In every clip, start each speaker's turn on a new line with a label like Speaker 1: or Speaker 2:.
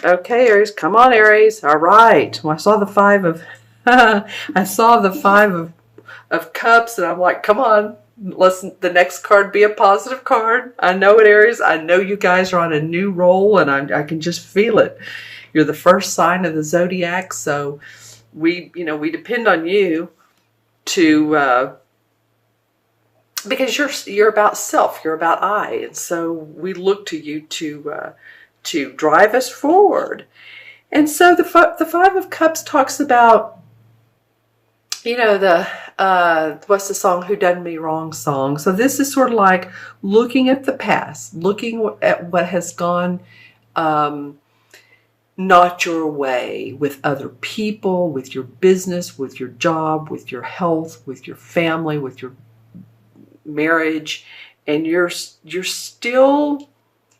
Speaker 1: Okay, Aries, come on, Aries. All right. Well, I saw the five of, I saw the five of cups, and I'm like, come on, let's the next card be a positive card. I know it, Aries. I know you guys are on a new roll, and I can just feel it. You're the first sign of the zodiac, so we depend on you to because you're about self, you're about I, and so we look to you to drive us forward. And so the Five of Cups talks about, the what's the song, Who Done Me Wrong song. So this is sort of like looking at the past, looking at what has gone not your way with other people, with your business, with your job, with your health, with your family, with your marriage, and you're still,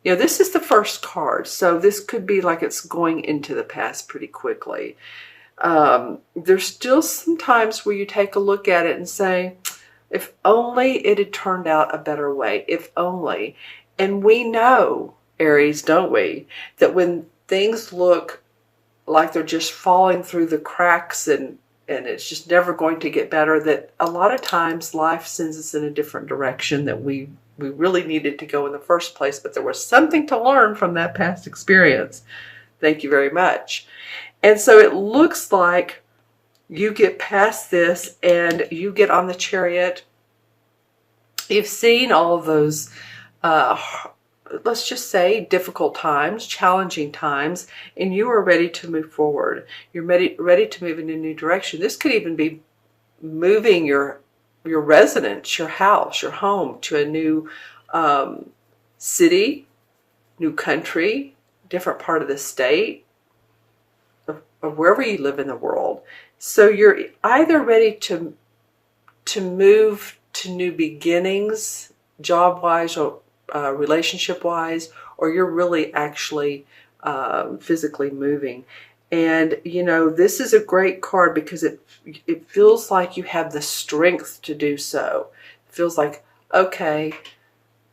Speaker 1: this is the first card, so this could be like it's going into the past pretty quickly. There's still some times where you take a look at it and say, if only it had turned out a better way, if only. And we know, Aries, don't we, that when things look like they're just falling through the cracks and it's just never going to get better, that a lot of times life sends us in a different direction that we really needed to go in the first place, but there was something to learn from that past experience. Thank you very much. And so it looks like you get past this and you get on the chariot. You've seen all of those, let's just say, difficult times, challenging times, and you are ready to move forward. You're ready to move in a new direction. This could even be moving your residence, your house, your home to a new city, new country, different part of the state, or wherever you live in the world. So you're either ready to move to new beginnings, job-wise or relationship-wise, or you're really actually physically moving. And, this is a great card because it feels like you have the strength to do so. It feels like, okay,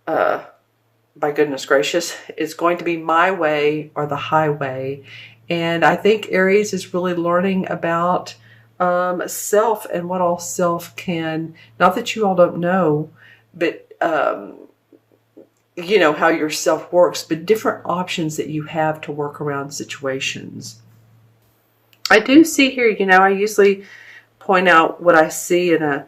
Speaker 1: by goodness gracious, it's going to be my way or the highway. And I think Aries is really learning about self and what all self can, not that you all don't know, but how your self works, but different options that you have to work around situations. I do see here, I usually point out what I see in a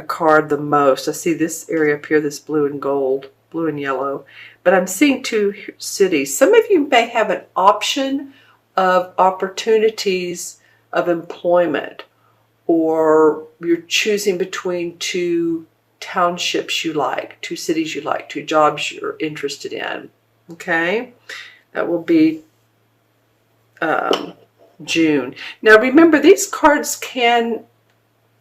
Speaker 1: card the most. I see this area up here, this blue and gold, blue and yellow, but I'm seeing two cities. Some of you may have an option of opportunities of employment, or you're choosing between two townships you like, two cities you like, two jobs you're interested in. Okay, that will be June. Now remember, these cards can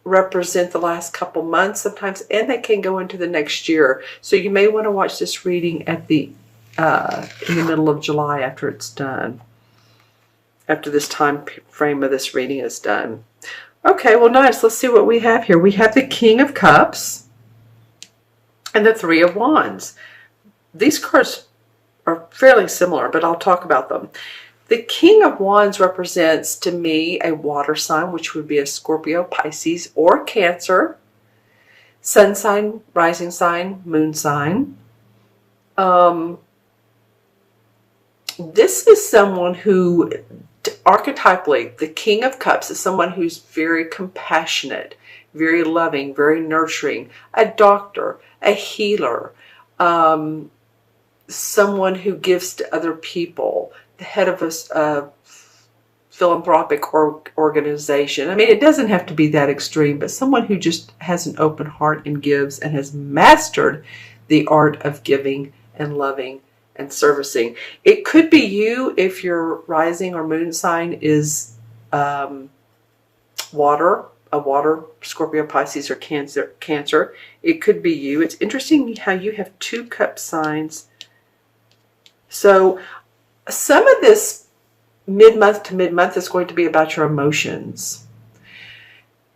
Speaker 1: represent the last couple months sometimes, and they can go into the next year. So you may want to watch this reading at in the middle of July after it's done, after this time frame of this reading is done. Okay, well, nice. Let's see what we have here. We have the King of Cups and the Three of Wands. These cards are fairly similar, but I'll talk about them. The King of Wands represents, to me, a water sign, which would be a Scorpio, Pisces, or Cancer. Sun sign, rising sign, moon sign. This is someone who, archetypally, the King of Cups is someone who's very compassionate, very loving, very nurturing, a doctor, a healer, someone who gives to other people, the head of a philanthropic organization. I mean, it doesn't have to be that extreme, but someone who just has an open heart and gives and has mastered the art of giving and loving and servicing. It could be you if your rising or moon sign is water, a water, Scorpio, Pisces, or Cancer. It could be you. It's interesting how you have two cup signs. So some of this mid-month to mid-month is going to be about your emotions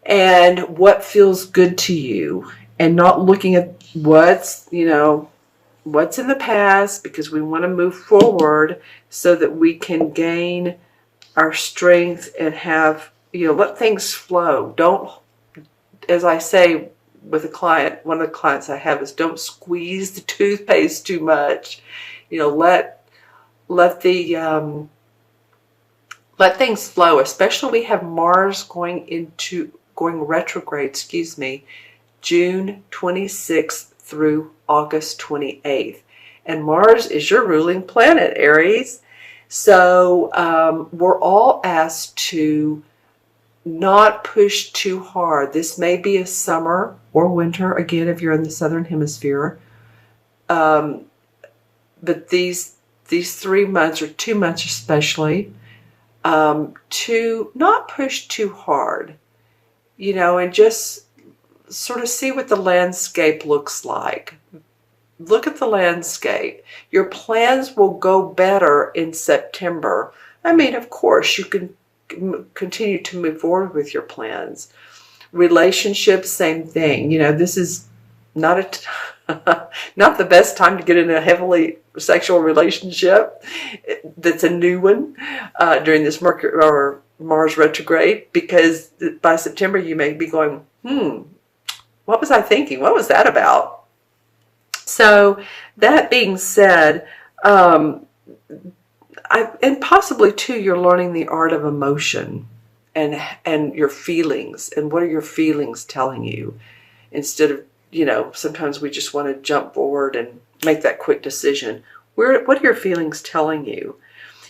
Speaker 1: and what feels good to you, and not looking at what's, what's in the past, because we want to move forward so that we can gain our strength and have, let things flow. Don't, as I say with a client, one of the clients I have is, don't squeeze the toothpaste too much. Let the let things flow. Especially we have Mars going retrograde, June 26th through August 28th. And Mars is your ruling planet, Aries. So we're all asked to not push too hard. This may be a summer or winter, again, if you're in the southern hemisphere. But these 3 months, or 2 months especially, to not push too hard, and just sort of see what the landscape looks like. Look at the landscape. Your plans will go better in September. I mean, of course, you can continue to move forward with your plans. Relationships, same thing. This is not not the best time to get in a heavily sexual relationship that's a new one during this Mercury or Mars retrograde, because by September you may be going, what was I thinking? What was that about? So that being said, and possibly too, you're learning the art of emotion and your feelings, and what are your feelings telling you, instead of, sometimes we just want to jump forward and make that quick decision. What are your feelings telling you?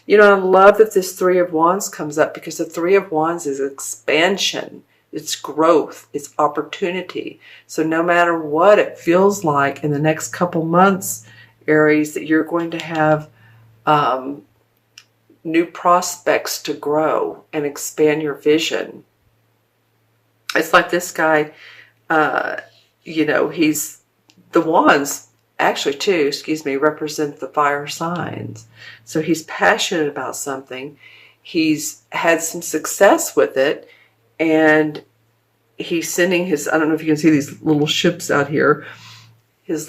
Speaker 1: I love that this Three of Wands comes up, because the Three of Wands is expansion. It's growth. It's opportunity. So no matter what it feels like in the next couple months, Aries, that you're going to have new prospects to grow and expand your vision. It's like this guy, he's the wands actually too, represent the fire signs. So he's passionate about something. He's had some success with it, and he's sending his, I don't know if you can see these little ships out here, his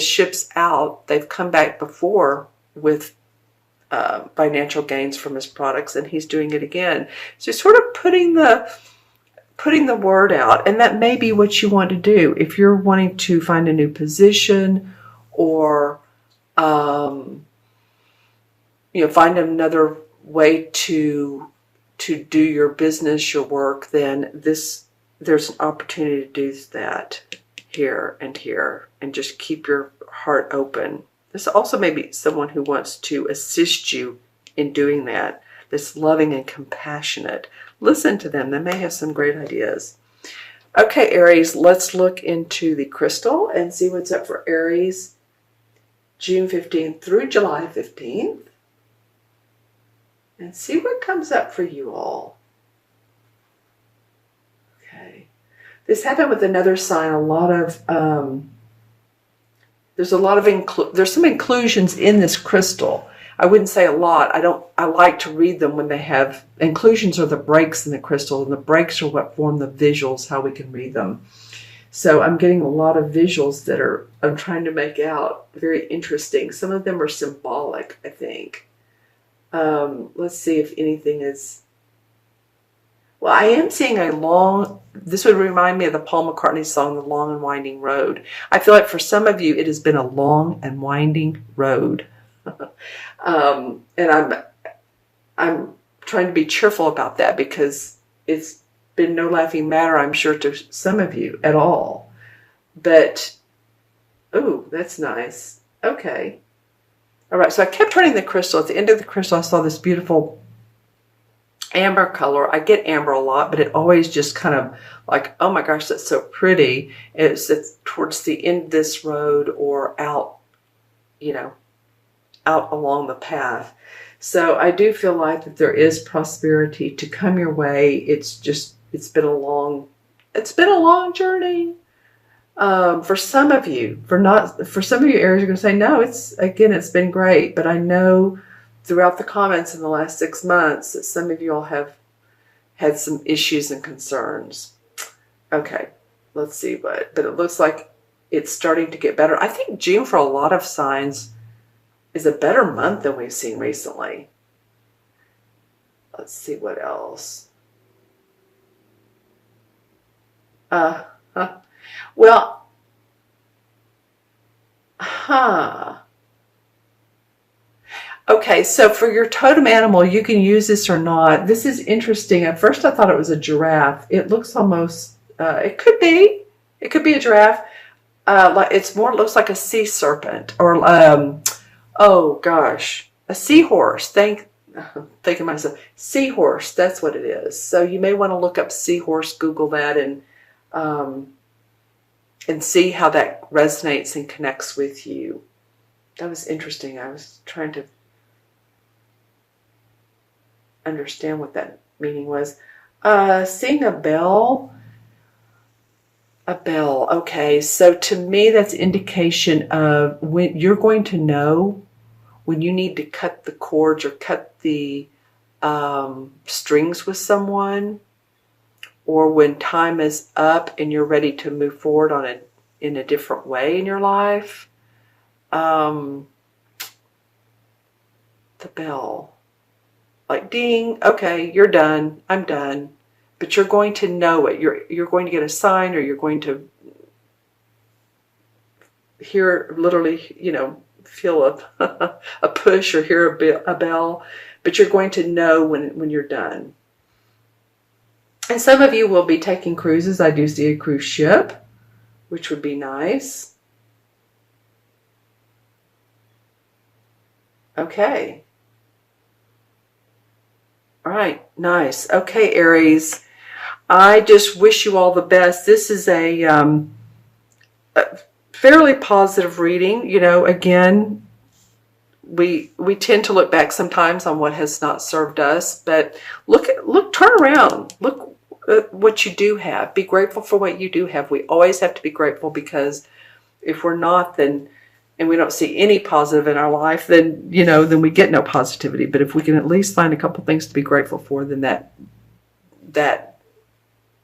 Speaker 1: ships out. They've come back before with financial gains from his products, and he's doing it again. So he's sort of putting the word out, and that may be what you want to do if you're wanting to find a new position, or find another way to do your business, your work. Then there's an opportunity to do that here, and just keep your heart open. This also may be someone who wants to assist you in doing that, that's loving and compassionate. Listen to them. They may have some great ideas. Okay, Aries, let's look into the crystal and see what's up for Aries June 15th through July 15th. And see what comes up for you all. Okay. This happened with another sign. There's some inclusions in this crystal. I wouldn't say a lot. I like to read them when they have inclusions, or the breaks in the crystal, and the breaks are what form the visuals, how we can read them. So I'm getting a lot of visuals that I'm trying to make out. Very interesting. Some of them are symbolic, I think. Let's see if anything is... Well, I am seeing this would remind me of the Paul McCartney song, The Long and Winding Road. I feel like for some of you, it has been a long and winding road. And I'm trying to be cheerful about that, because it's been no laughing matter, I'm sure, to some of you at all. But, ooh, that's nice. Okay. All right, so I kept turning the crystal. At the end of the crystal, I saw this beautiful amber color. I get amber a lot, but it always just kind of like, oh my gosh, that's so pretty. It's towards the end of this road, or out along the path. So I do feel like that there is prosperity to come your way. It's been a long journey. For some of you, for some of you, Aries, are going to say, no, it's been great. But I know throughout the comments in the last 6 months that some of you all have had some issues and concerns. Okay, let's see but it looks like it's starting to get better. I think June for a lot of signs is a better month than we've seen recently. Let's see what else. Uh, huh. Well, Okay, so for your totem animal, you can use this or not. This is interesting. At first I thought it was a giraffe. It looks almost, it could be. It could be a giraffe. Like it's more, looks like a sea serpent or, oh gosh, a seahorse. Thinking myself, seahorse, that's what it is. So you may want to look up seahorse, Google that, and see how that resonates and connects with you. That was interesting. I was trying to understand what that meaning was. Seeing a bell. A bell. Okay, so to me that's indication of when you're going to know when you need to cut the cords or cut the strings with someone, or when time is up and you're ready to move forward in a different way in your life. The bell. Like ding, okay, you're done, I'm done. But you're going to know it. You're going to get a sign, or you're going to hear, literally, feel a push or hear a bell. But you're going to know when you're done. And some of you will be taking cruises. I do see a cruise ship, which would be nice. Okay. All right, nice. Okay, Aries. I just wish you all the best. This is a fairly positive reading. Again, we tend to look back sometimes on what has not served us, but turn around. Look at what you do have. Be grateful for what you do have. We always have to be grateful, because if we're not, and we don't see any positive in our life, then we get no positivity. But if we can at least find a couple things to be grateful for, then that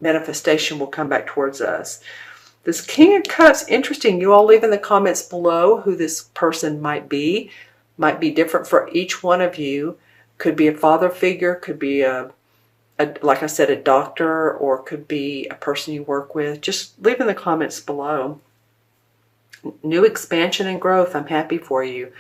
Speaker 1: manifestation will come back towards us. This King of Cups, interesting. You all leave in the comments below who this person might be. Might be different for each one of you. Could be a father figure, could be like I said, a doctor, or could be a person you work with. Just leave in the comments below. New expansion and growth. I'm happy for you.